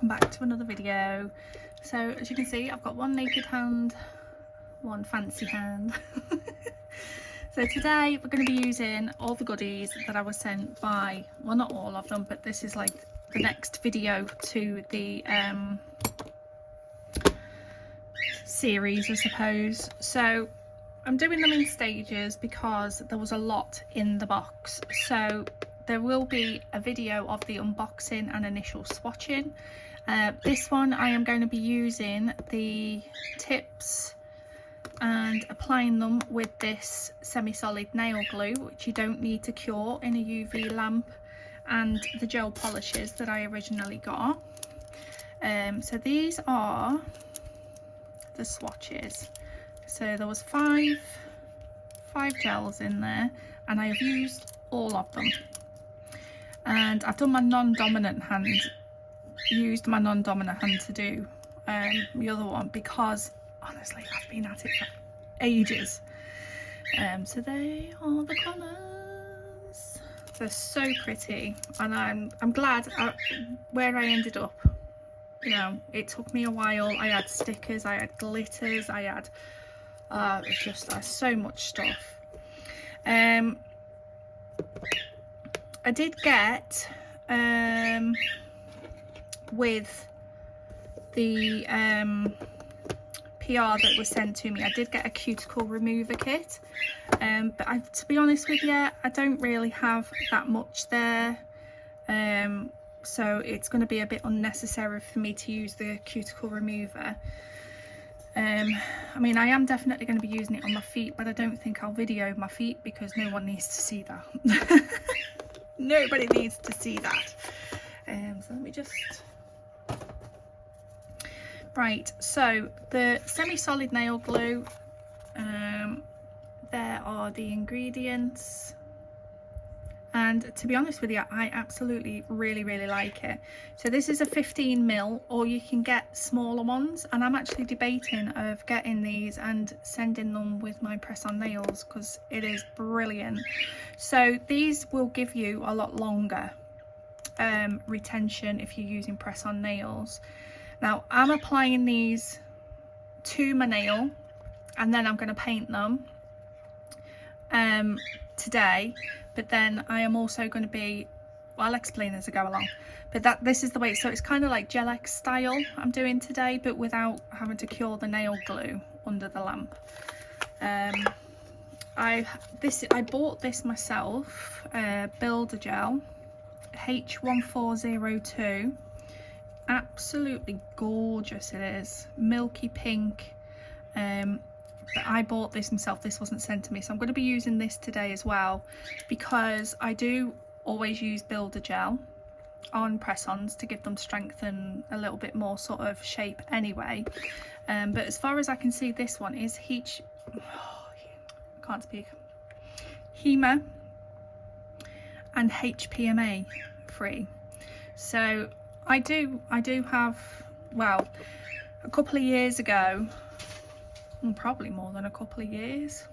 welcome back to another video. So as you can see, I've got one naked hand, one fancy hand. So today we're going to be using all the goodies that I was sent by, well, not all of them, but this is like the next video to the series, I suppose. So I'm doing them in stages because there was a lot in the box. So there will be a video of the unboxing and initial swatching. This one I am going to be using the tips and applying them with this semi-solid nail glue, which you don't need to cure, in a UV lamp, and the gel polishes that I originally got. So these are the swatches. So there was five gels in there, and I have used all of them. And I've done my non-dominant hand, used my non-dominant hand to do the other one, because honestly I've been at it for ages. So they are the colours. They're so pretty, and I'm glad where I ended up. You know, it took me a while. I had stickers, I had glitters, I had it's just so much stuff. I did get with the PR that was sent to me, I did get a cuticle remover kit, but to be honest with you, I don't really have that much there, so it's going to be a bit unnecessary for me to use the cuticle remover. I mean, I am definitely going to be using it on my feet, but I don't think I'll video my feet because no one needs to see that. Nobody needs to see that. So let me just... Right, so the semi-solid nail glue, there are the ingredients, and to be honest with you, I absolutely really like it. So this is a 15mm, or you can get smaller ones, and I'm actually debating of getting these and sending them with my press-on nails because it is brilliant. So these will give you a lot longer retention if you're using press-on nails. Now I'm applying these to my nail, and then I'm going to paint them today, but then I am also going to be, well, I'll explain as I go along, but this is the way. So it's kind of like gel-X style I'm doing today, but without having to cure the nail glue under the lamp. I bought this myself, Builder Gel H1402. Absolutely gorgeous it is, milky pink. But I bought this myself, this wasn't sent to me, so I'm going to be using this today as well, because I do always use Builder Gel on press-ons to give them strength and a little bit more sort of shape anyway. But as far as I can see, this one is can't speak, HEMA and HPMA free. So I do have, well, a couple of years ago, probably more than a couple of years,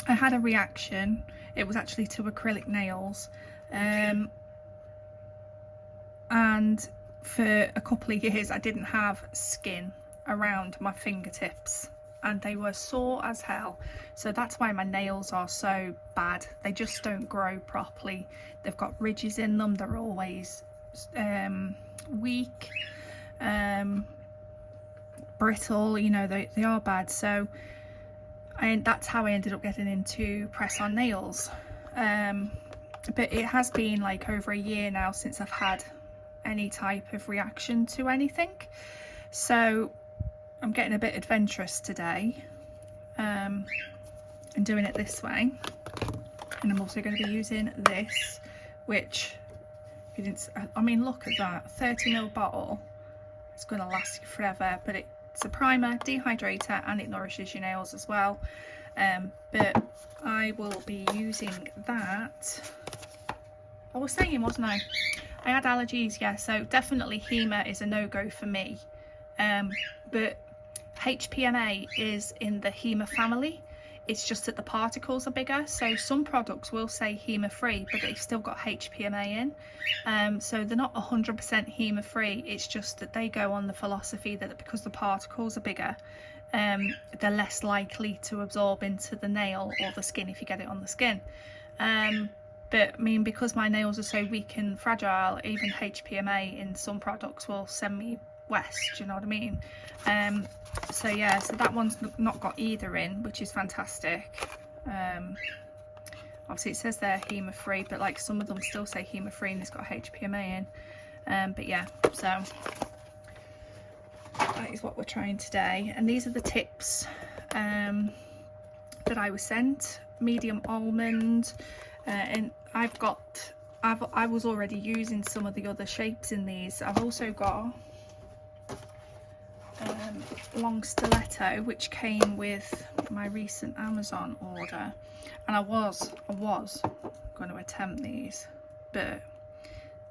I had a reaction. It was actually to acrylic nails, and for a couple of years I didn't have skin around my fingertips, and they were sore as hell. So that's why my nails are so bad. They just don't grow properly. They've got ridges in them. They're always weak, brittle, you know, they are bad. So that's how I ended up getting into press-on nails. But it has been like over a year now since I've had any type of reaction to anything, so I'm getting a bit adventurous today and doing it this way. And I'm also going to be using this, which, if you didn't, I mean, look at that, 30ml bottle. It's going to last you forever, but it's a primer, dehydrator, and it nourishes your nails as well. But I will be using that. I was saying, wasn't I? I had allergies, yeah, so definitely HEMA is a no-go for me. But HPMA is in the HEMA family. It's just that the particles are bigger. So some products will say HEMA free, but they've still got HPMA in. So they're not 100% HEMA free. It's just that they go on the philosophy that because the particles are bigger, they're less likely to absorb into the nail or the skin if you get it on the skin. But I mean, because my nails are so weak and fragile, even HPMA in some products will send me west, do you know what I mean? So yeah, so that one's not got either in, which is fantastic. Obviously it says they're HEMA free, but like some of them still say HEMA free and it's got HPMA in. But yeah, so that is what we're trying today. And these are the tips that I was sent. Medium almond, and I was already using some of the other shapes in these. I've also got long stiletto, which came with my recent Amazon order, and I was going to attempt these, but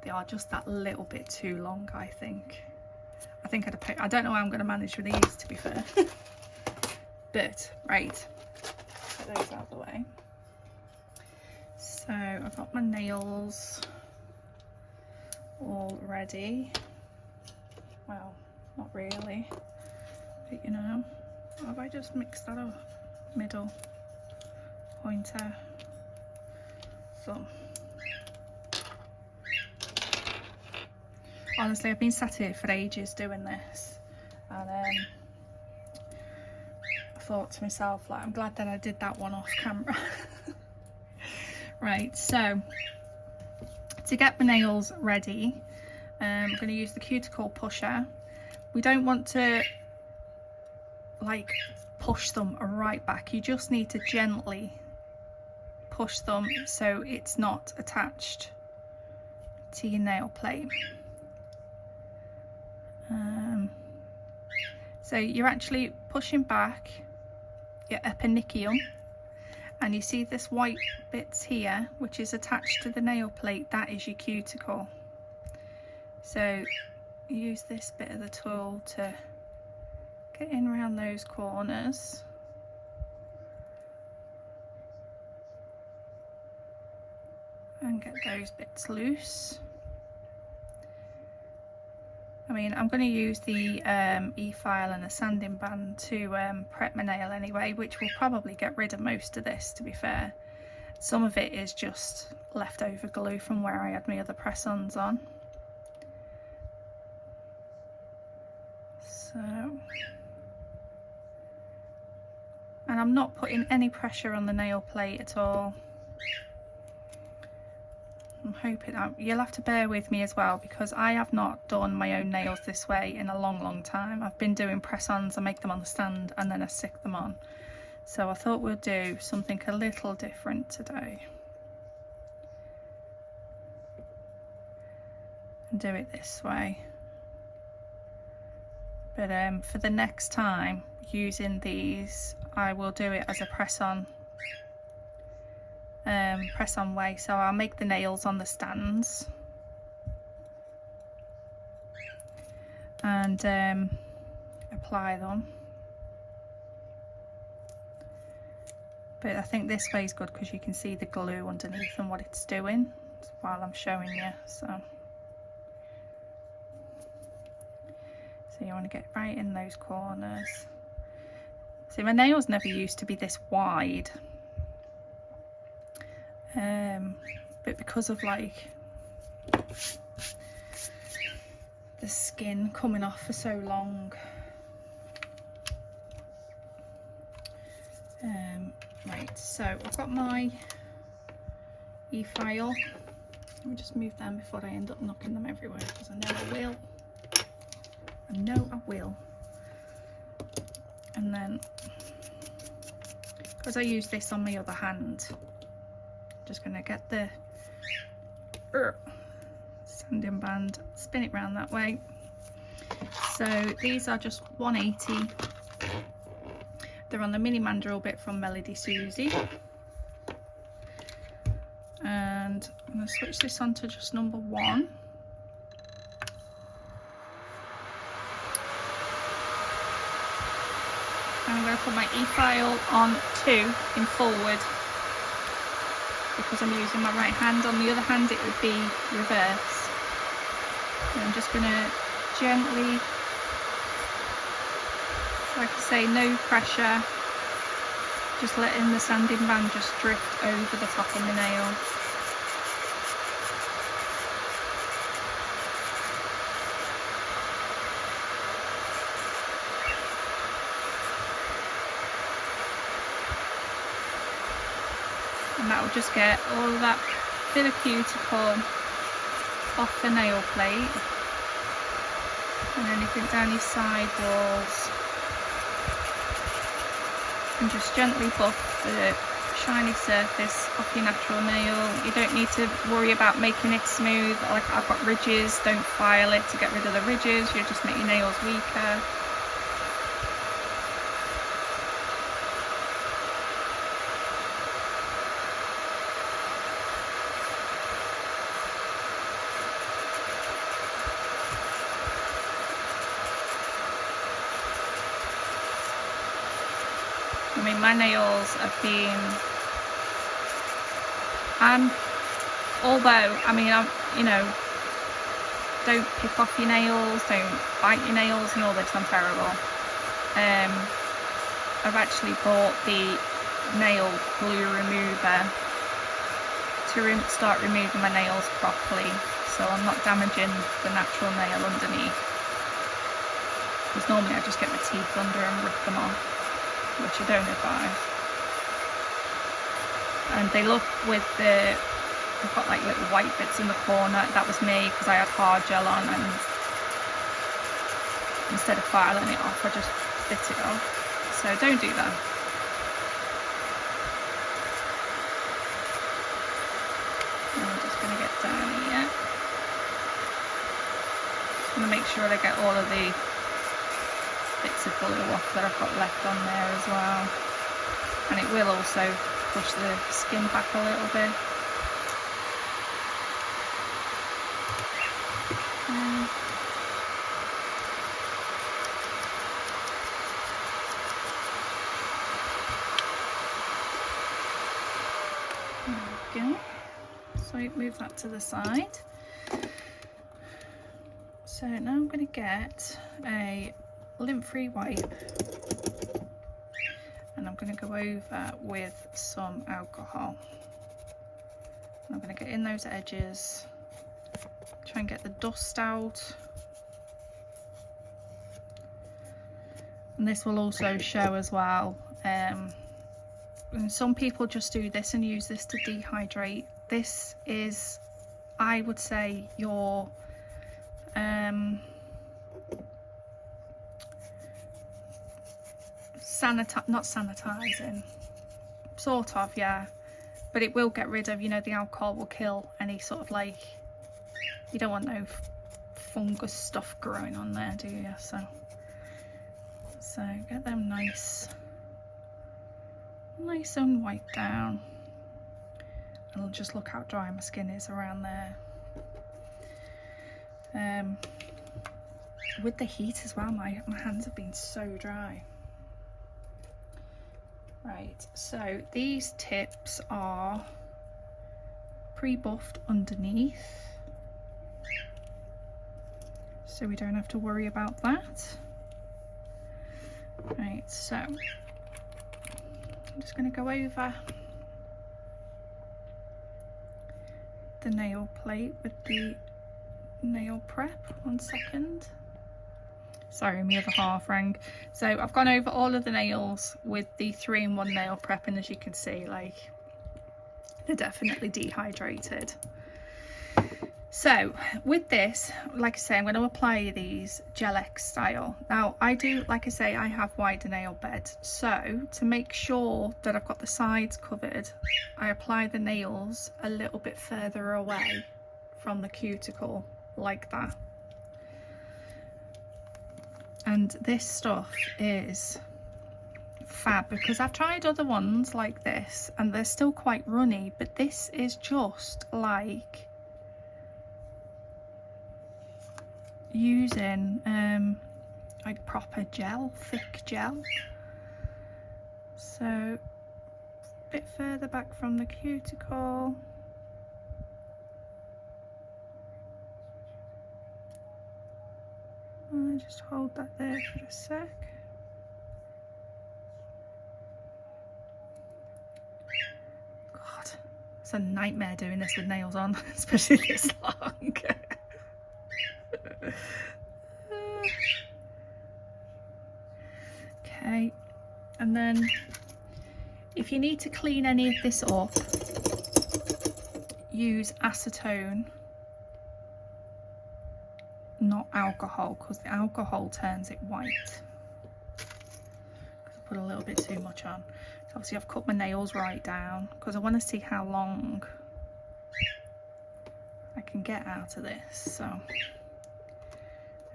they are just that little bit too long. I think I don't know how I'm going to manage with these, to be fair. But right, put those out of the way. So I've got my nails all ready. Well, not really, but you know, have I just mixed that up? Middle, pointer, thumb. Honestly, I've been sat here for ages doing this, and I thought to myself, like, I'm glad that I did that one off camera. Right, so to get the nails ready, I'm going to use the cuticle pusher. We don't want to like push them right back. You just need to gently push them so it's not attached to your nail plate. So you're actually pushing back your eponychium, and you see this white bits here which is attached to the nail plate. That is your cuticle. So use this bit of the tool to get in around those corners. And get those bits loose. I mean, I'm going to use the e-file and a sanding band to prep my nail anyway, which will probably get rid of most of this, to be fair. Some of it is just leftover glue from where I had my other press-ons on. So, and I'm not putting any pressure on the nail plate at all. I'm hoping you'll have to bear with me as well, because I have not done my own nails this way in a long time. I've been doing press-ons. I make them on the stand and then I stick them on. So I thought we'll do something a little different today and do it this way. But for the next time using these, I will do it as a press-on way. So I'll make the nails on the stands and apply them. But I think this way is good because you can see the glue underneath and what it's doing while I'm showing you. So you want to get right in those corners. See, my nails never used to be this wide. But because of like the skin coming off for so long, right, so I've got my e-file. Let me just move them before I end up knocking them everywhere, because I know I will. I know I will. And then, because I use this on my other hand, just going to get the sanding band, spin it round that way. So these are just 180. They're on the mini mandrel bit from Melodysusie. And I'm going to switch this on to just number 1. And I'm going to put my e-file on 2 in forward because I'm using my right hand. On the other hand, it would be reverse. And I'm just going to gently, like I say, no pressure, just letting the sanding band just drift over the top of the nail. And that will just get all of that bit of cuticle off the nail plate, and anything down your side walls, and just gently buff the shiny surface off your natural nail. You don't need to worry about making it smooth. Like I've got ridges, don't file it to get rid of the ridges, you just make your nails weaker. I mean, my nails have been, although, I mean, you know, don't pick off your nails, don't bite your nails and all this, I'm terrible. I've actually bought the nail glue remover to start removing my nails properly, so I'm not damaging the natural nail underneath. Because normally I just get my teeth under and rip them off, which I don't advise. And they look with the, I've got like little white bits in the corner. That was me because I had hard gel on, and instead of filing it off, I just bit it off. So don't do that. And I'm just going to get down here. I'm going to make sure I get all of the bits of glue off that I've got left on there as well, and it will also push the skin back a little bit. There we go. So move that to the side. So now I'm going to get a lint-free wipe, and I'm going to go over with some alcohol. And I'm going to get in those edges, try and get the dust out, and this will also show as well. And some people just do this and use this to dehydrate. This is, I would say, your not sanitizing, sort of, yeah, but it will get rid of, you know, the alcohol will kill any sort of, like, you don't want no fungus stuff growing on there, do you? So get them nice and wiped down, and I'll just look how dry my skin is around there. With the heat as well, my hands have been so dry. Right, so these tips are pre-buffed underneath, so we don't have to worry about that. Right, so I'm just going to go over the nail plate with the nail prep. 1 second. Sorry, my other half rang. So I've gone over all of the nails with the 3-in-1 nail prep, and as you can see, like, they're definitely dehydrated. So with this, like I say, I'm going to apply these gel X style. Now I do, like I say, I have wider nail beds, so to make sure that I've got the sides covered, I apply the nails a little bit further away from the cuticle, like that. And this stuff is fab, because I've tried other ones like this and they're still quite runny, but this is just like using like proper gel, thick gel. So a bit further back from the cuticle. I'll just hold that there for a sec. God, it's a nightmare doing this with nails on, especially this long. Okay, and then if you need to clean any of this up, use acetone, not alcohol, because the alcohol turns it white. I put a little bit too much on. So obviously I've cut my nails right down because I want to see how long I can get out of this. So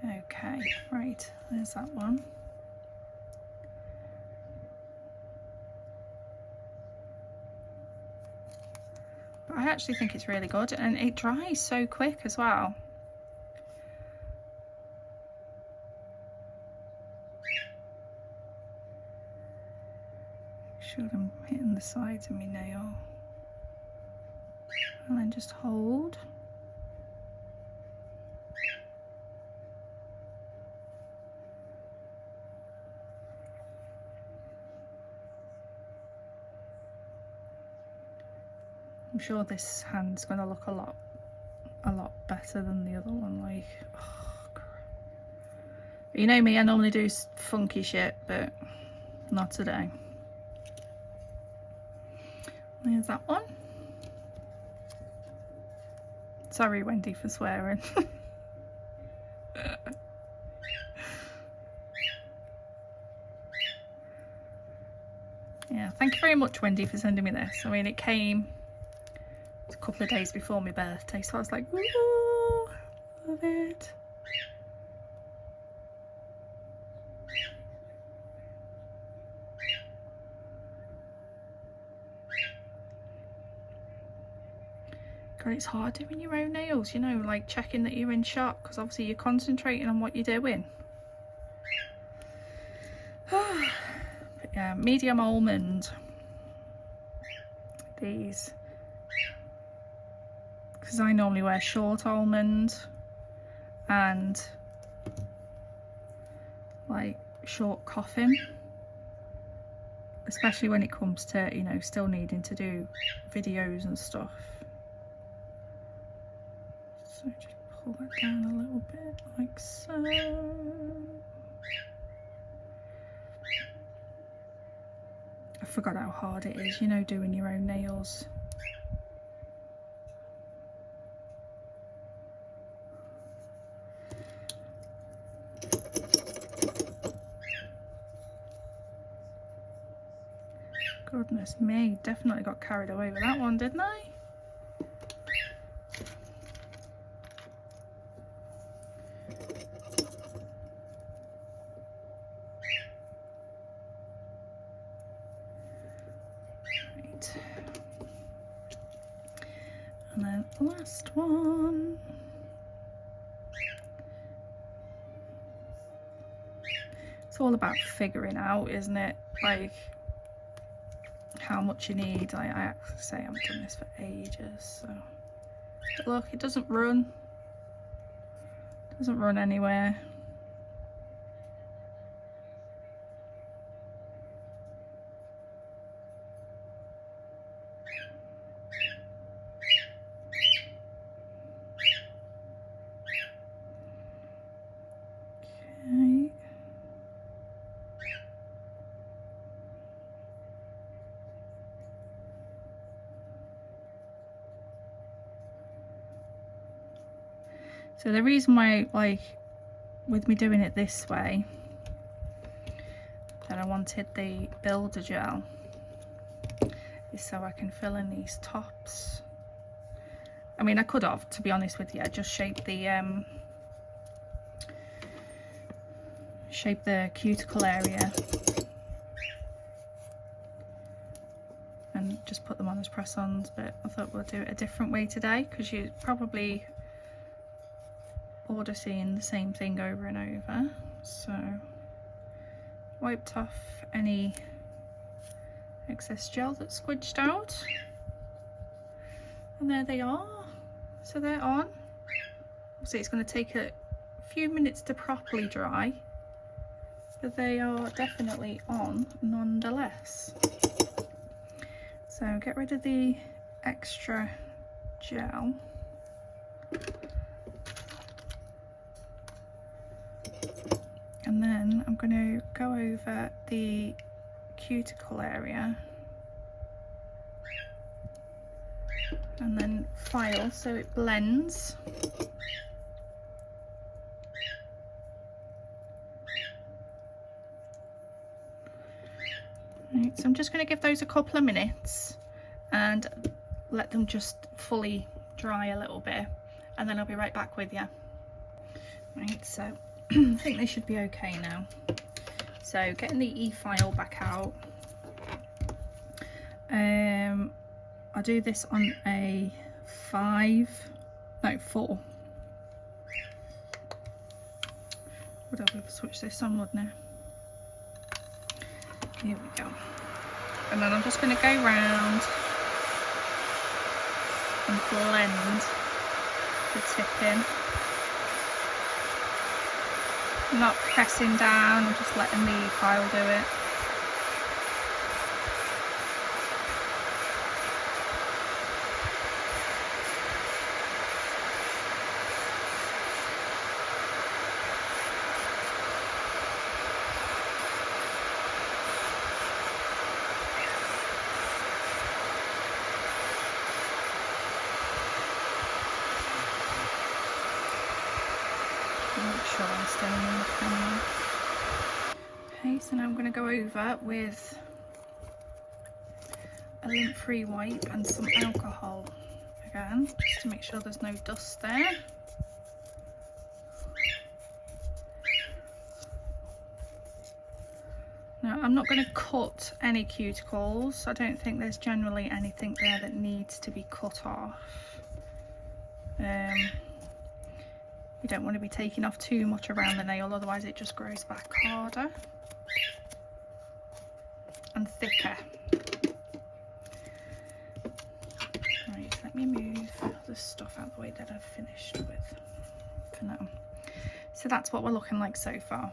okay, right, there's that one. But I actually think it's really good, and it dries so quick as well. Sure I'm hitting the sides of my nail. And then just hold. I'm sure this hand's going to look a lot better than the other one. Like, oh, crap. You know me, I normally do funky shit, but not today. There's that one. Sorry, Wendy, for swearing. Yeah, thank you very much, Wendy, for sending me this. I mean, it came a couple of days before my birthday, so I was like, ooh, love it. God, it's hard doing your own nails, you know, like checking that you're in shot, because obviously you're concentrating on what you're doing. But yeah, medium almond. These. Because I normally wear short almond and like short coffin, especially when it comes to, you know, still needing to do videos and stuff. So just pull that down a little bit like so. I forgot how hard it is, you know, doing your own nails. Goodness me, definitely got carried away with that one, didn't I? Right. And then last one. It's all about figuring out, isn't it? Like, how much you need. I actually say I've done this for ages, so but look, it doesn't run anywhere. Okay. So the reason why, like, with me doing it this way, that I wanted the builder gel is so I can fill in these tops. I mean, I could have, to be honest with you, I just shaped the cuticle area and just put them on as press-ons, but I thought we'll do it a different way today, because you probably bored of seeing the same thing over and over. So wiped off any excess gel that's squidged out. And there they are. So they're on. So it's going to take a few minutes to properly dry, but they are definitely on nonetheless. So get rid of the extra gel. And then I'm going to go over the cuticle area and then file so it blends. Right, so I'm just going to give those a couple of minutes and let them just fully dry a little bit, and then I'll be right back with you. Right, so I think they should be okay now. So getting the e-file back out. I'll do this on a 4. Would I have switched this on, wouldn't I? Here we go. And then I'm just going to go round and blend the tip in. Not pressing down, I'm just letting the file do it. Make sure I'm staying in the camera. Okay, so now I'm going to go over with a lint-free wipe and some alcohol again, just to make sure there's no dust there. Now, I'm not going to cut any cuticles. I don't think there's generally anything there that needs to be cut off. You don't want to be taking off too much around the nail, otherwise it just grows back harder and thicker. Right, let me move the stuff out of the way that I've finished with for now. So that's what we're looking like so far.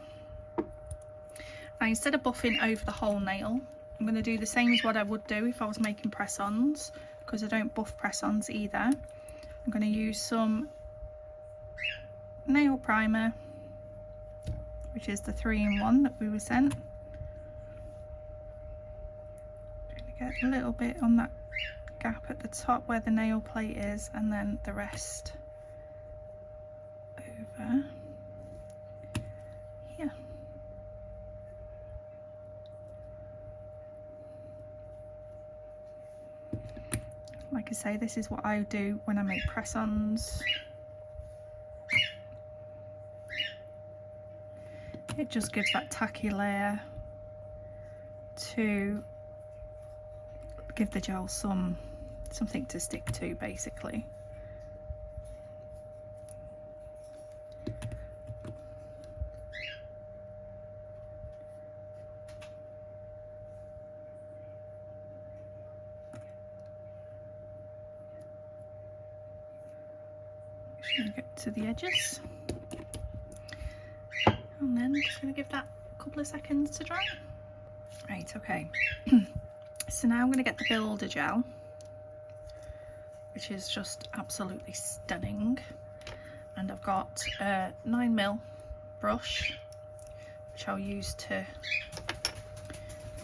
Now, instead of buffing over the whole nail, I'm going to do the same as what I would do if I was making press-ons, because I don't buff press-ons either. I'm going to use some nail primer, which is the 3-in-1 that we were sent. Going to get a little bit on that gap at the top where the nail plate is, and then the rest over here. Like I say, this is what I do when I make press-ons. It just gives that tacky layer to give the gel something to stick to, basically. Just going to get to the edges. And then just going to give that a couple of seconds to dry. Right, okay. So now I'm going to get the builder gel, which is just absolutely stunning. And I've got a 9mm brush, which I'll use to...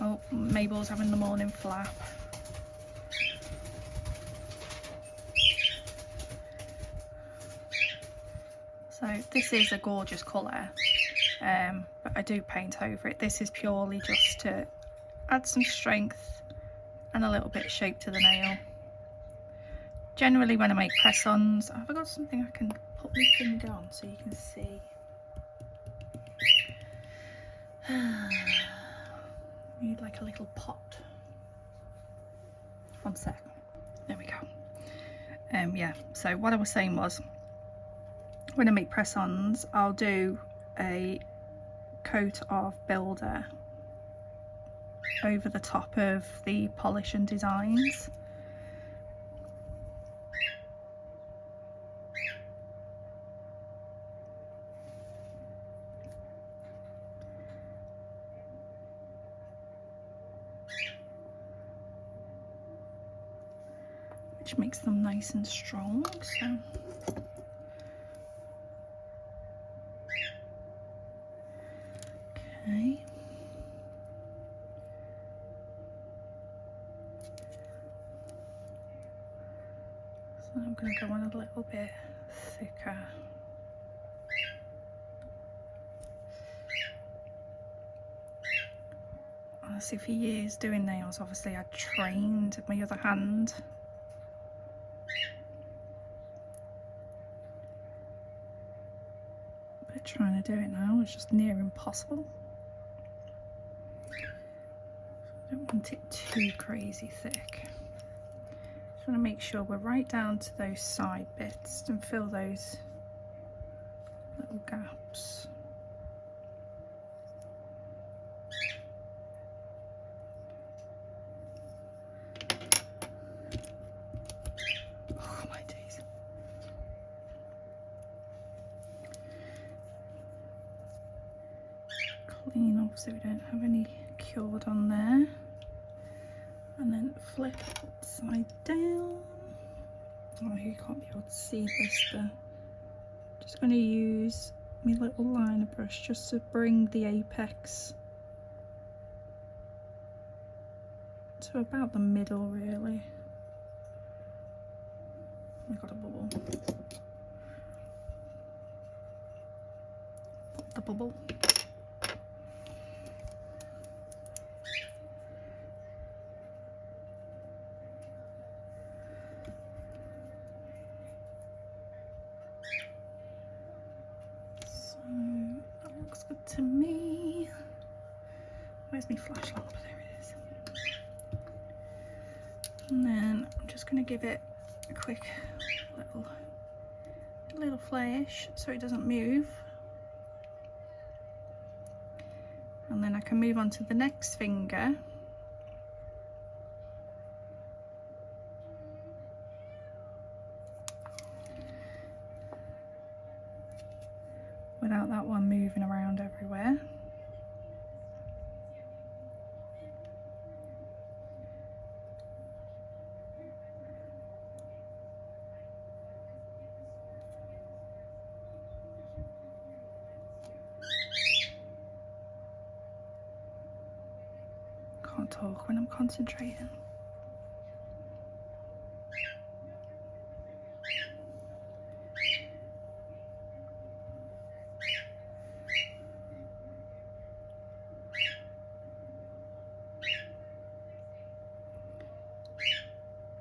Oh, Mabel's having the morning flap. So this is a gorgeous colour. But I do paint over it. This is purely just to add some strength and a little bit of shape to the nail. Generally when I make press-ons, have I got something I can put my finger on so you can see? Need like a little pot. One sec. There we go. Yeah, so what I was saying was, when I make press-ons, I'll do a coat of builder over the top of the polish and designs. Which makes them nice and strong. So okay. So I'm going to go on a little bit thicker. Honestly, for years doing nails, obviously I trained my other hand. But trying to do it now is just near impossible. I don't want it too crazy thick. Just want to make sure we're right down to those side bits and fill those little gaps. Oh my days. Clean off so we don't have any cured on there. And then flip upside down. Oh, you can't be able to see this, but just going to use my little liner brush just to bring the apex to about the middle, really. I got a bubble. Pop the bubble. Looks good to me. Where's my flash lamp? There it is. And then I'm just going to give it a quick little flourish so it doesn't move. And then I can move on to the next finger. Without that one moving around everywhere. Can't talk when I'm concentrating.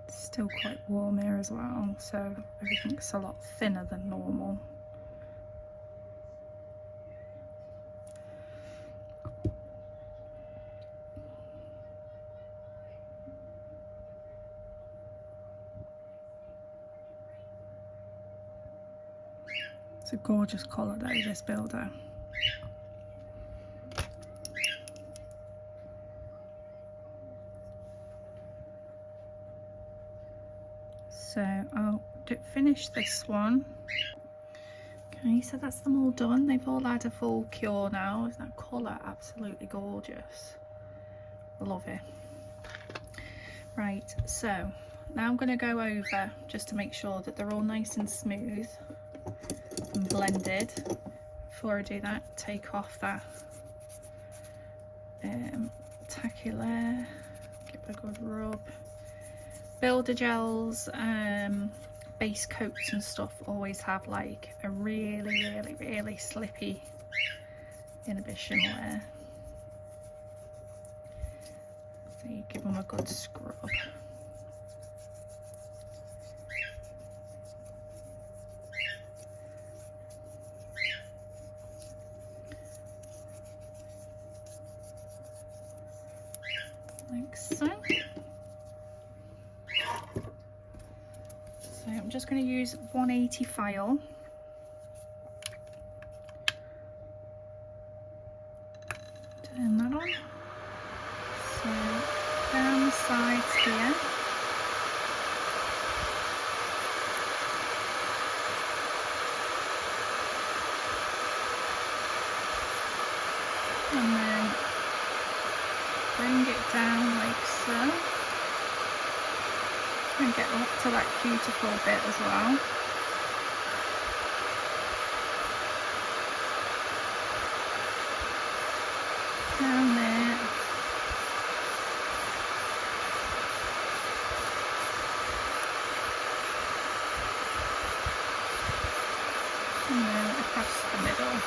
Still quite warm here as well, so everything's a lot thinner than normal. It's a gorgeous colour though, this builder. So I'll finish this one. Okay, so that's them all done. They've all had a full cure now. Isn't that colour absolutely gorgeous? Love it. Right, so now I'm going to go over just to make sure that they're all nice and smooth and blended. Before I do that, take off that tacky layer, give it a good rub. Builder gels, base coats and stuff always have like a really slippy inhibition layer. So you give them a good scrub. Like so. So I'm just going to use 180 file. Turn that on. So And get up to that cuticle bit as well. Down there. And then across the middle.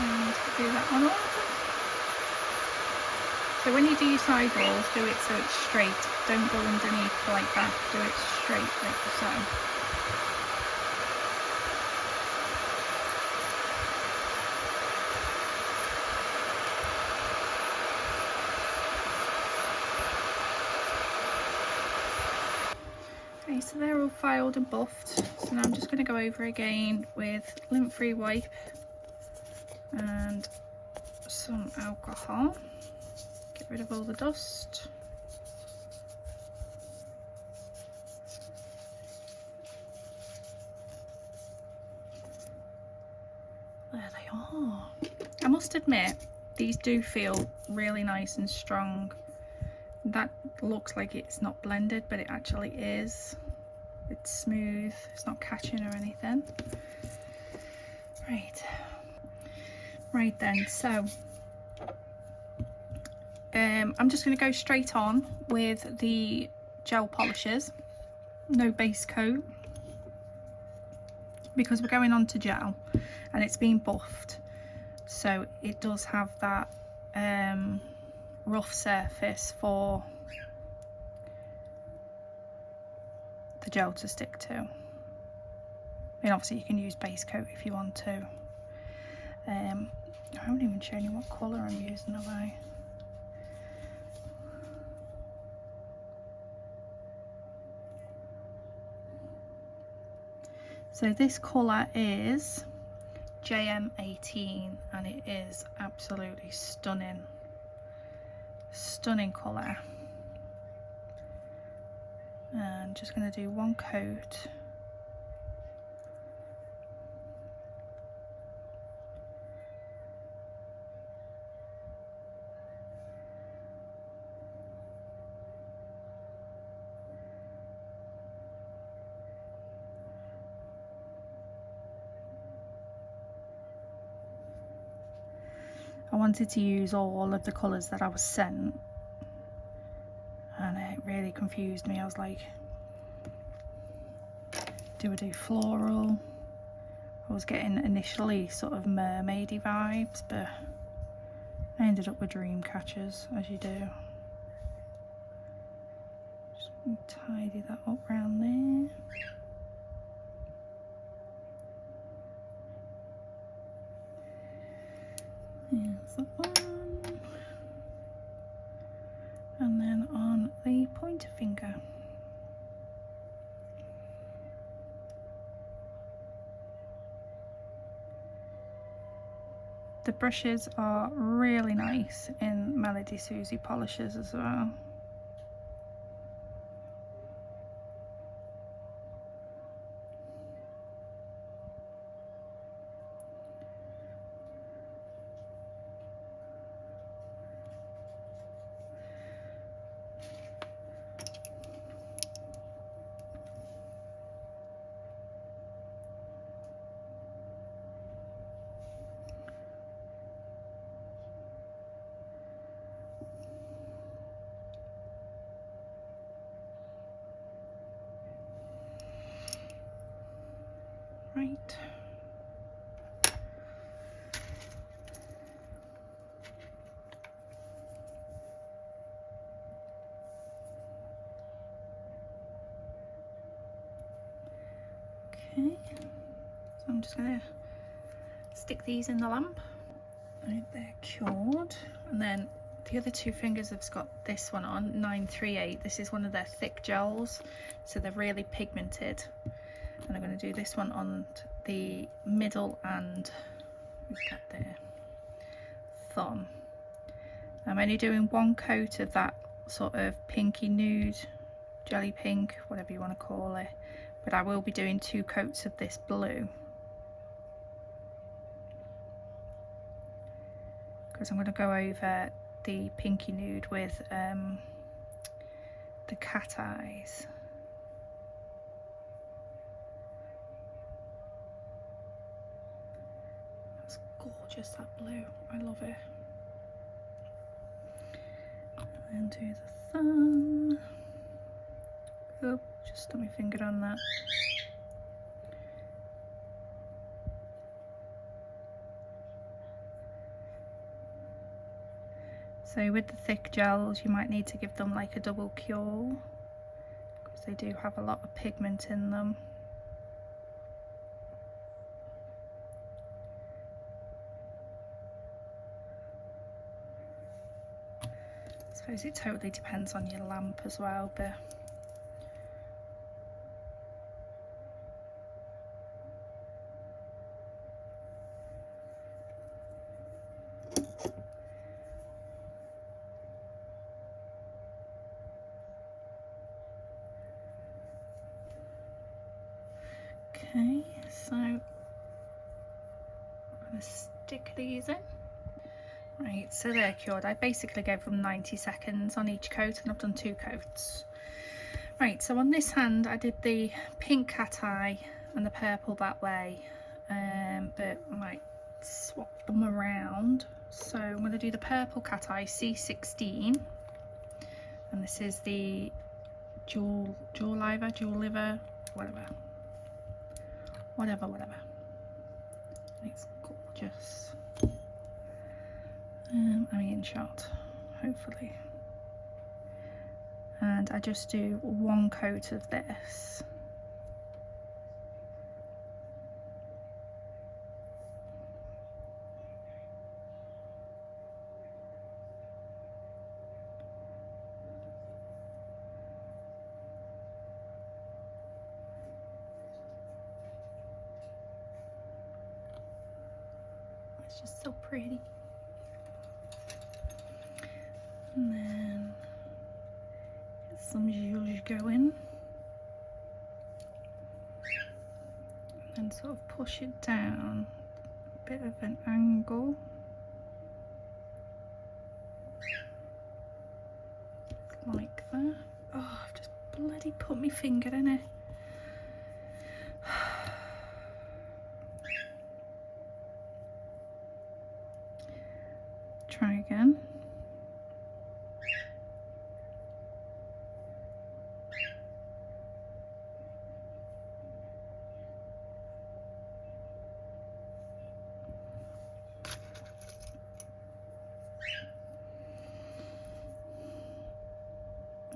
And do that one all. So when you do your side walls, do it so it's straight. Don't go underneath like that. Do it straight like so. Okay, so they're all filed and buffed. So now I'm just going to go over again with lint-free wipe and some alcohol. Get rid of all the dust. There they are. I must admit, these do feel really nice and strong. That looks like it's not blended, but it actually is. It's smooth, it's not catching or anything. Right then, so I'm just going to go straight on with the gel polishes, no base coat, because we're going on to gel and it's been buffed, so it does have that rough surface for the gel to stick to. I mean, obviously you can use base coat if you want to. I haven't even shown you what colour I'm using, have I? So this colour is JM18 and it is absolutely stunning. Stunning colour. And just going to do one coat. I wanted to use all of the colours that I was sent, and it really confused me. I was like, do I do floral? I was getting initially sort of mermaidy vibes, but I ended up with dream catchers, as you do. Just tidy that up round there. Here's the one. And then on the pointer finger. The brushes are really nice in Melodysusie polishes as well. Right. Okay, so I'm just going to stick these in the lamp. Right, they're cured. And then the other two fingers have got this one on, 938. This is one of their thick gels, so they're really pigmented. And I'm going to do this one on the middle and who's that there? thumb. I'm only doing one coat of that sort of pinky nude, jelly pink, whatever you want to call it, but I will be doing 2 coats of this blue, because I'm going to go over the pinky nude with the cat eyes. That's gorgeous, that blue, I love it. And do the thumb. Oh, just stuck my finger on that. So with the thick gels, you might need to give them like a double cure, because they do have a lot of pigment in them. I suppose it totally depends on your lamp as well, but okay, so I'm going to stick these in. Right, so they're cured. I basically gave them 90 seconds on each coat, and I've done 2 coats. Right, so on this hand I did the pink cat eye and the purple that way, but I might swap them around. So I'm going to do the purple cat eye C16, and this is the jewel liver, whatever. It's gorgeous. I'm in shot, hopefully. And I just do 1 coat of this. It's just so pretty. And then get some zhuzh going, and sort of push it down a bit of an angle, like that. Oh, I've just bloody put my finger in it. Try again.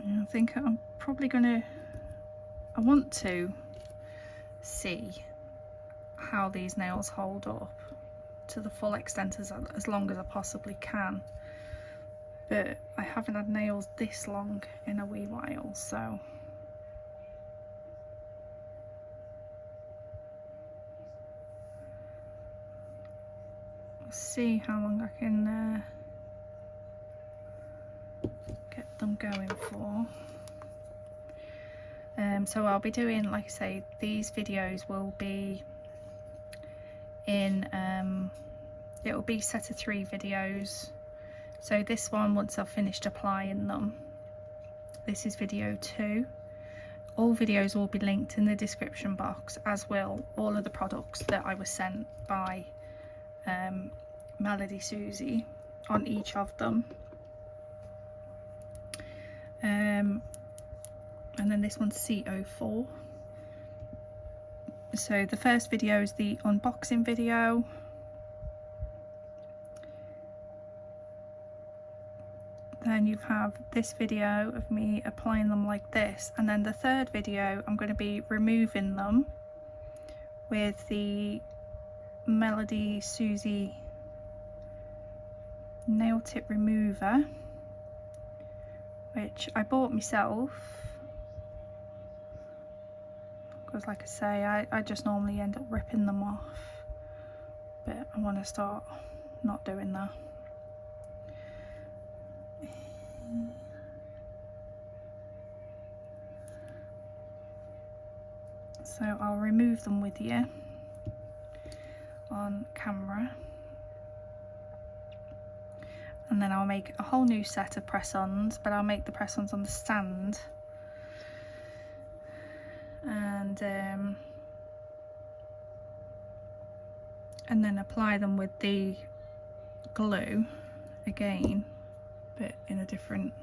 I think I'm probably I want to see how these nails hold up to the full extent as long as I possibly can, but I haven't had nails this long in a wee while, so I'll see how long I can get them going for. So I'll be doing, like I say, these videos will be in it will be set of 3 videos. So this one, once I've finished applying them, this is video 2. All videos will be linked in the description box, as will all of the products that I was sent by Melodysusie on each of them. And then this one's CO4. So the first video is the unboxing video. Then you have this video of me applying them like this, and then the third video I'm going to be removing them with the Melodysusie nail tip remover, which I bought myself, because like I say, I just normally end up ripping them off, but I want to start not doing that. So I'll remove them with you on camera, and then I'll make a whole new set of press-ons, but I'll make the press-ons on the stand, and then apply them with the glue again, but in a different,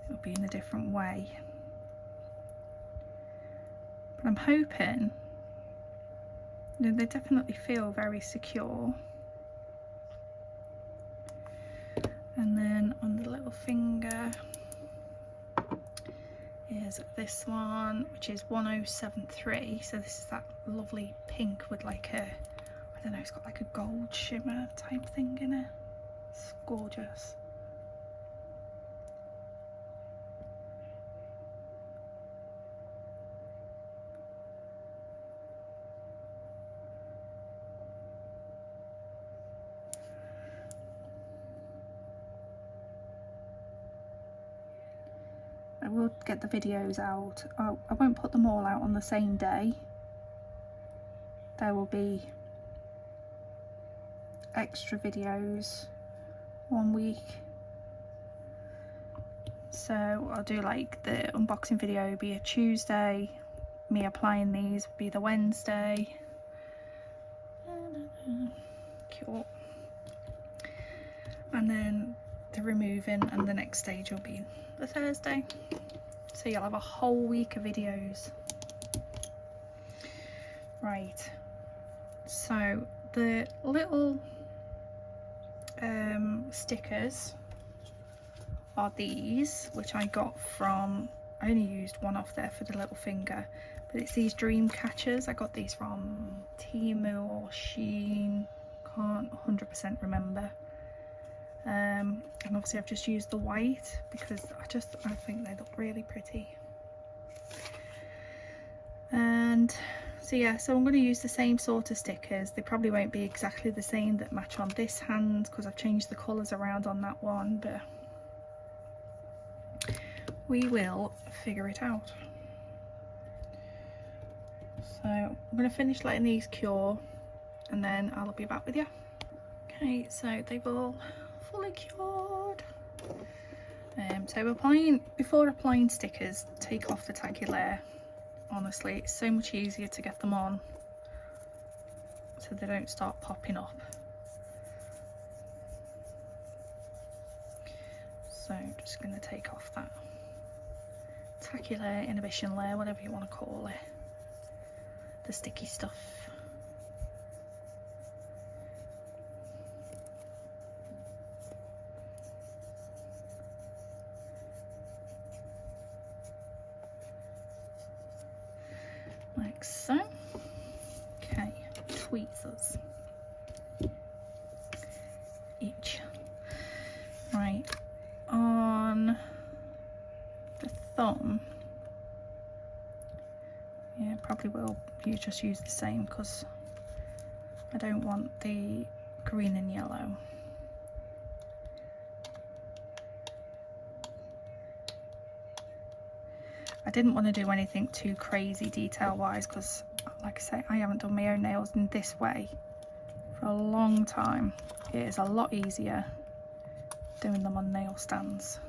it'll be in a different way. But I'm hoping, you know, they definitely feel very secure. And then on the little finger is this one, which is 1073. So this is that lovely pink with like a, I don't know, it's got like a gold shimmer type thing in it. It's gorgeous. I will get the videos out. I won't put them all out on the same day. There will be extra videos one week. So I'll do like the unboxing video be a Tuesday, me applying these will be the Wednesday. Cool. And then the removing and the next stage will be the Thursday. So you'll have a whole week of videos. Right, so the little stickers are these, which I got from, I only used one off there for the little finger, but it's these dream catchers. I got these from Temu or Shein, can't 100% remember. And obviously I've just used the white because I think they look really pretty. And so yeah, so I'm going to use the same sort of stickers. They probably won't be exactly the same that match on this hand because I've changed the colours around on that one, but we will figure it out. So I'm going to finish letting these cure and then I'll be back with you. Okay, so they've all fully cured. So before applying stickers, take off the tacky layer. Honestly, it's so much easier to get them on so they don't start popping up. So I'm just going to take off that tacky layer, inhibition layer, whatever you want to call it, the sticky stuff. Like so. Okay, tweezers each. Right, on the thumb, yeah, probably will you just use the same because I don't want the green and yellow. I didn't want to do anything too crazy detail wise because, like I say, I haven't done my own nails in this way for a long time. It is a lot easier doing them on nail stands.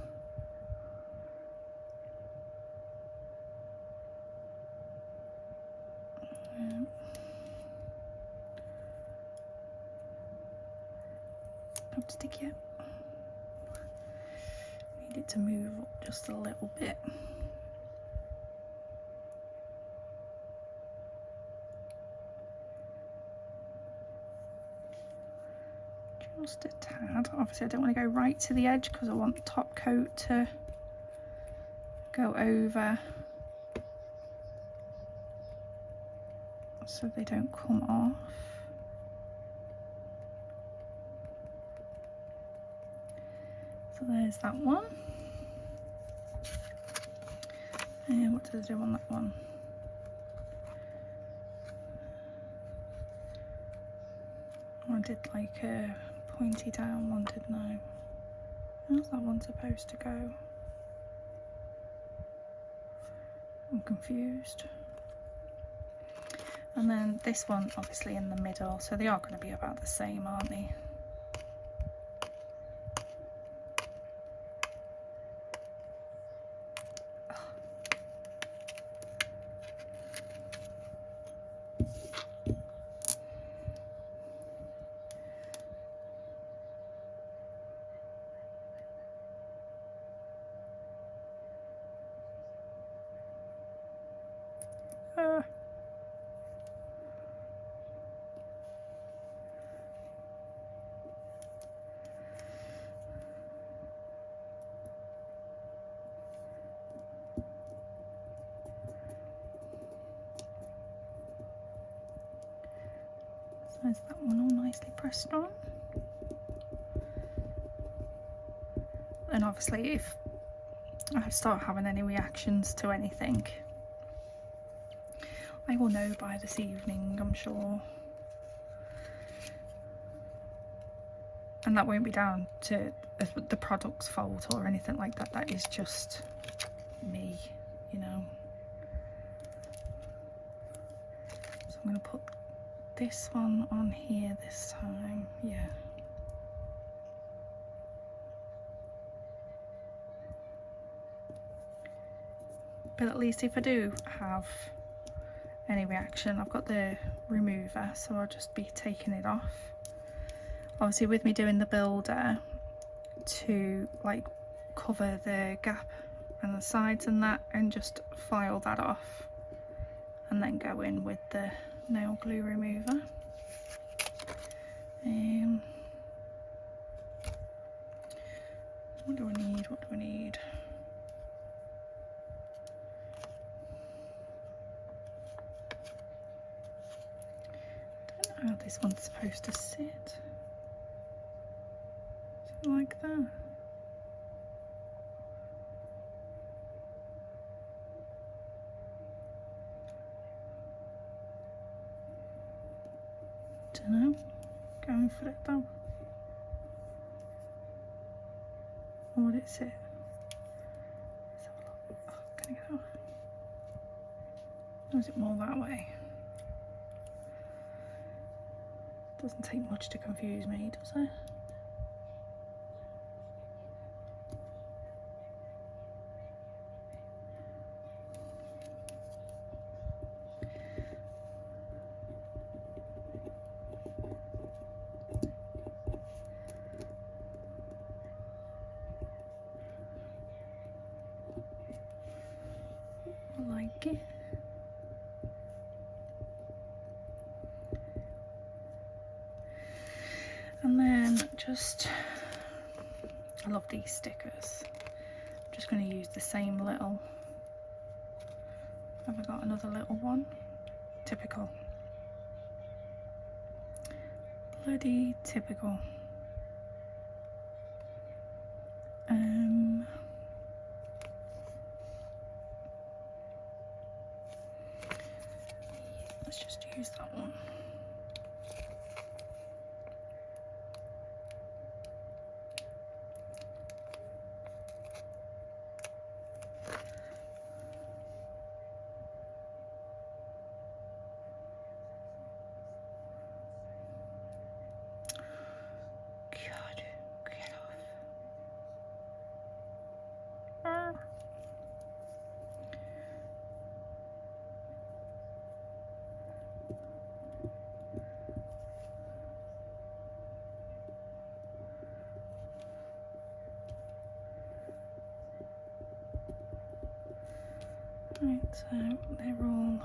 Don't stick yet. Need it to move up just a little bit. Just a tad. Obviously I don't want to go right to the edge because I want the top coat to go over so they don't come off. So there's that one. And what did I do on that one? I did like a pointy down one, didn't I? How's that one supposed to go? I'm confused. And then this one obviously in the middle, so they are going to be about the same, aren't they? So is that one all nicely pressed on? And obviously if I start having any reactions to anything, I will know by this evening, I'm sure. And that won't be down to the product's fault or anything like that. That is just me, you know. So I'm going to put this one on here this time, yeah. But at least if I do have any reaction, I've got the remover, so I'll just be taking it off. Obviously with me doing the builder to like cover the gap and the sides and that, and just file that off and then go in with the nail glue remover. What do I need? What do I need? I don't know how this one's supposed to sit. Is it like that? Don't know. Going for it though. Or would it sit? Let's have a look. Oh, can I get off? Or is it more that way? Doesn't take much to confuse me, does it? I like it. And then just, I love these stickers. I'm just going to use the same little, have I got another little one? Typical. Bloody typical. Let's just use that one. God, get off. Right, so they're all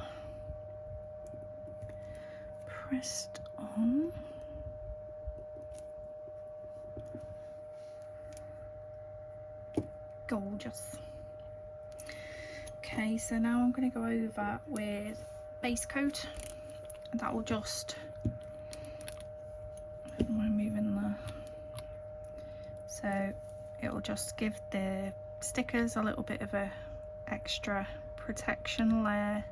pressed on. Gorgeous. Okay, so now I'm going to go over with base coat, and that will just, I don't mind moving there, so it will just give the stickers a little bit of a extra protection layer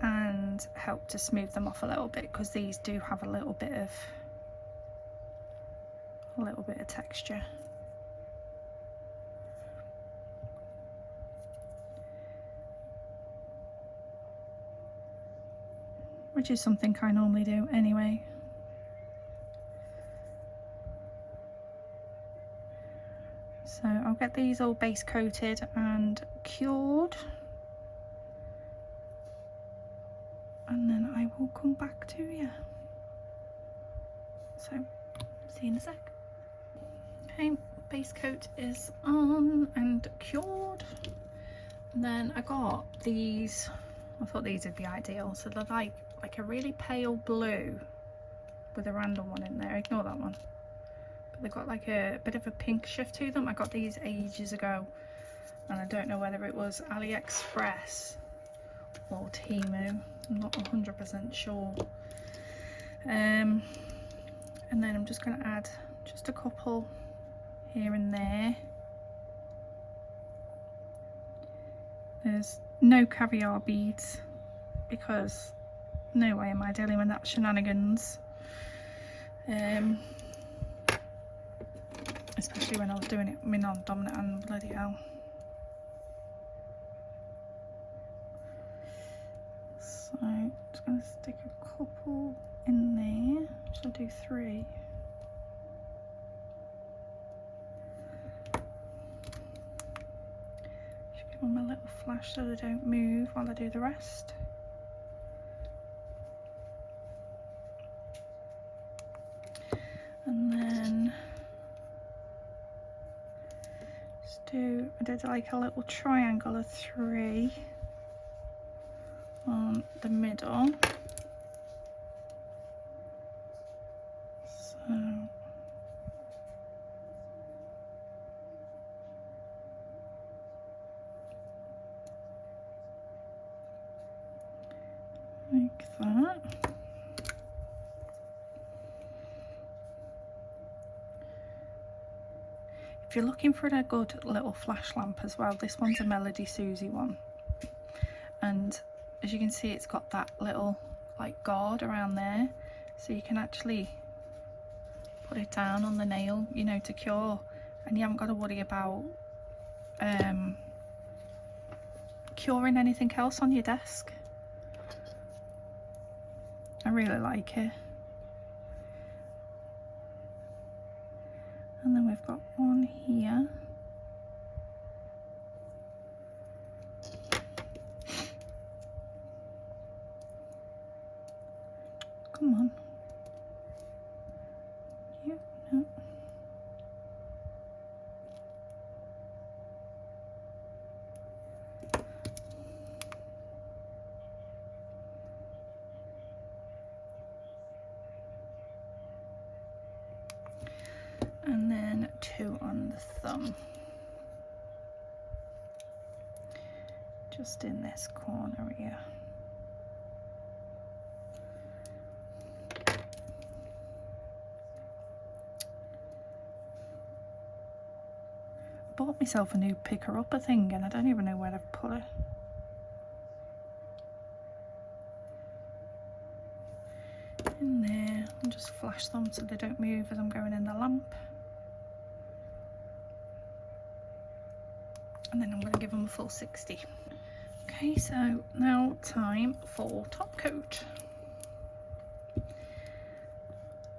and help to smooth them off a little bit, because these do have a little bit of texture. which is something I normally do anyway. So I'll get these all base coated and cured, and then I will come back to you. So see you in a sec. Okay, base coat is on and cured. And then I got these, I thought these would be ideal. So they're like a really pale blue with a random one in there. Ignore that one. But they've got like a bit of a pink shift to them. I got these ages ago, and I don't know whether it was AliExpress or Temu. I'm not 100% sure. And then I'm just going to add just a couple here and there. There's no caviar beads because no way am I dealing with that shenanigans. Especially when I was doing it with my non-dominant and bloody hell. So I'm just going to stick a couple in there. Should I do 3? Should give them a little flash so they don't move while I do the rest. And then I did like a little triangle of 3 on the middle. So like that. If you're looking for a good little flash lamp as well, this one's a Melodysusie one, and as you can see it's got that little like guard around there, so you can actually put it down on the nail, you know, to cure, and you haven't got to worry about curing anything else on your desk. I really like it. And then we've got one here. Come on. Yep, no. And then 2 on the thumb, just in this corner here. I bought myself a new picker-upper thing and I don't even know where I've put it. In there, and just flash them so they don't move as I'm going in the lamp. And then I'm going to give them a full 60. Okay, so now time for top coat.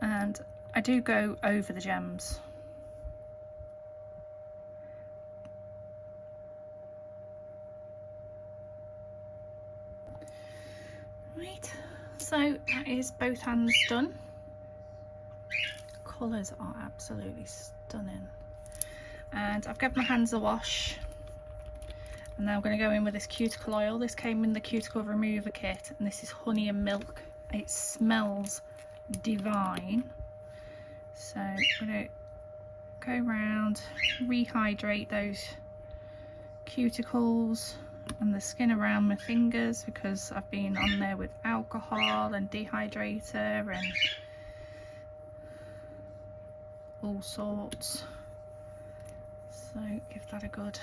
And I do go over the gems. Right, so that is both hands done. Colours are absolutely stunning. And I've given my hands a wash. And now I'm going to go in with this cuticle oil. This came in the cuticle remover kit, and this is honey and milk. It smells divine. So I'm going to go around, rehydrate those cuticles and the skin around my fingers, because I've been on there with alcohol and dehydrator and all sorts. So give that a good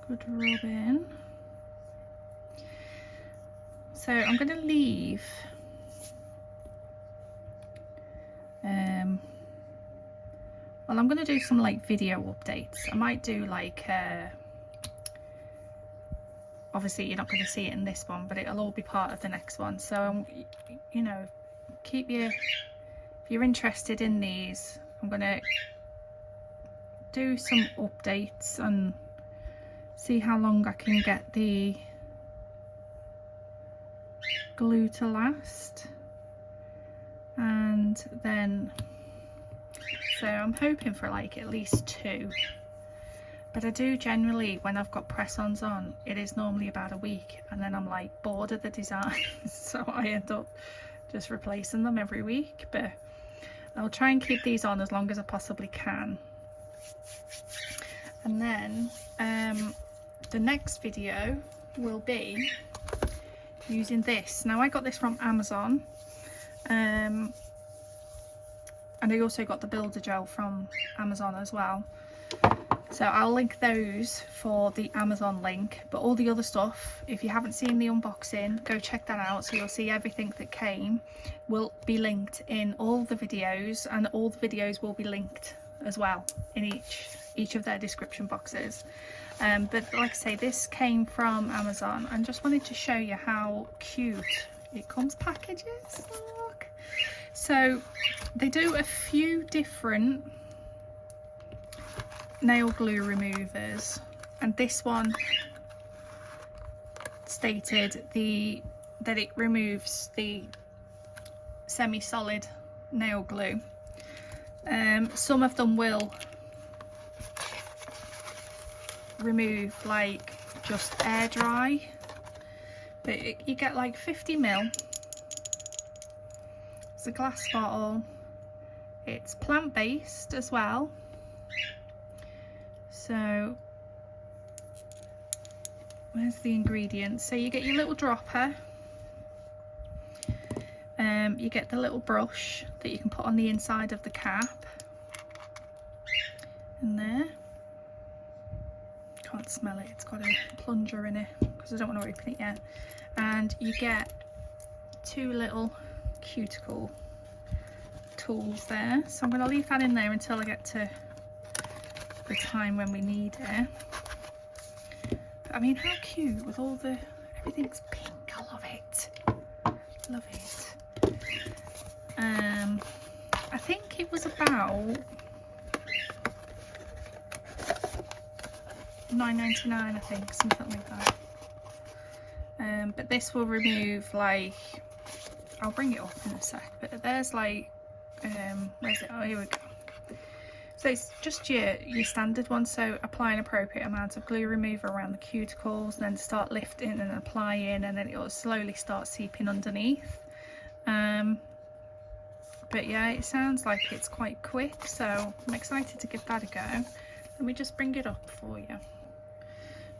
rub in. So I'm going to leave well, I'm going to do some like video updates. I might do like obviously you're not going to see it in this one, but it'll all be part of the next one. So you know, if you're interested in these, I'm going to do some updates and see how long I can get the glue to last. And then, so I'm hoping for like at least 2, but I do generally, when I've got press-ons on, it is normally about a week, and then I'm like bored of the designs, so I end up just replacing them every week. But I'll try and keep these on as long as I possibly can. And then the next video will be using this. Now I got this from Amazon, and I also got the builder gel from Amazon as well, so I'll link those for the Amazon link. But all the other stuff, if you haven't seen the unboxing, go check that out, so you'll see everything that came will be linked in all the videos, and all the videos will be linked as well in each of their description boxes. But like I say, this came from Amazon, and just wanted to show you how cute it comes packages. Look, so they do a few different nail glue removers, and this one stated that it removes the semi-solid nail glue. Some of them will remove like just air dry, but you get like 50ml. It's a glass bottle, it's plant-based as well. So where's the ingredients? So you get your little dropper, you get the little brush that you can put on the inside of the cap in there. Can't smell it, it's got a plunger in it because I don't want to open it yet. And you get 2 little cuticle tools there, so I'm going to leave that in there until I get to the time when we need it. I mean, how cute with all the, everything's pink. I love it, love it. I think it was about $9.99, I think, something like that. But this will remove, like, I'll bring it up in a sec, but there's like where's it? Oh, here we go. So it's just your standard one. So apply an appropriate amount of glue remover around the cuticles, then start lifting and applying, and then it will slowly start seeping underneath. But yeah, it sounds like it's quite quick, so I'm excited to give that a go. Let me just bring it up for you.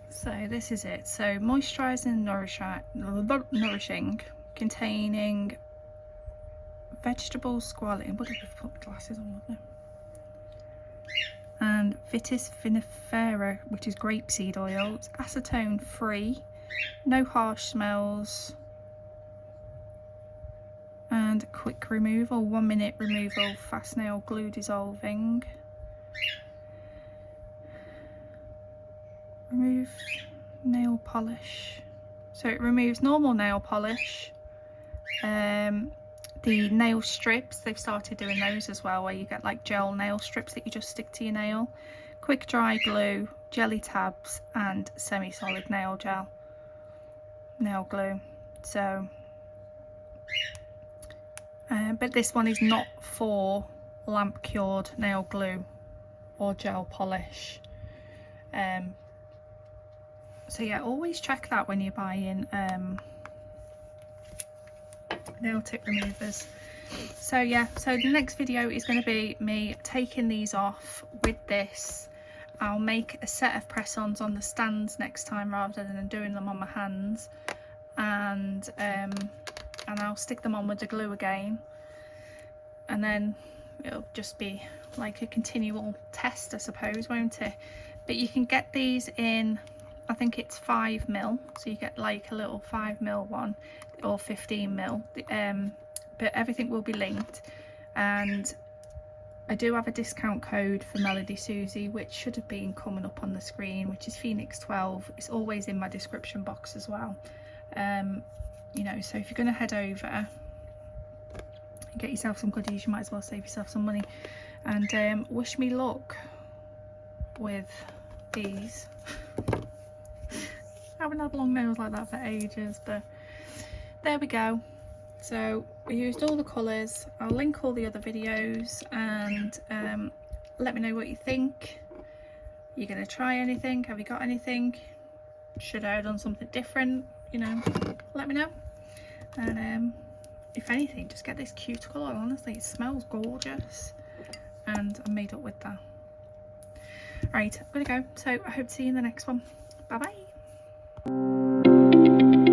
So this is it. So moisturising, nourishing, containing vegetable squalene. What did we put the glasses on? Wasn't it? And Vitis vinifera, which is grapeseed oil. It's acetone free, no harsh smells, and quick removal, 1 minute removal, fast nail glue dissolving. Remove nail polish. So it removes normal nail polish. The nail strips, they've started doing those as well, where you get like gel nail strips that you just stick to your nail. Quick dry glue, jelly tabs, and semi-solid nail glue. So but this one is not for lamp cured nail glue or gel polish. So yeah, always check that when you're buying nail tip removers. So yeah, so the next video is going to be me taking these off with this. I'll make a set of press-ons on the stands next time rather than doing them on my hands, and I'll stick them on with the glue again, and then it'll just be like a continual test, I suppose, won't it? But you can get these in, I think it's 5mm, so you get like a little 5mm one or 15mm, but everything will be linked. And I do have a discount code for Melodysusie, which should have been coming up on the screen, which is Phoenix 12. It's always in my description box as well. You know, so if you're going to head over and get yourself some goodies, you might as well save yourself some money. And wish me luck with these. I haven't had long nails like that for ages, but there we go. So we used all the colours. I'll link all the other videos, and let me know what you think. You're going to try anything? Have you got anything? Should I have done something different? You know, let me know. And if anything, just get this cuticle on. Honestly, it smells gorgeous, and I'm made up with that. Right, I'm gonna go. So I hope to see you in the next one. Bye bye.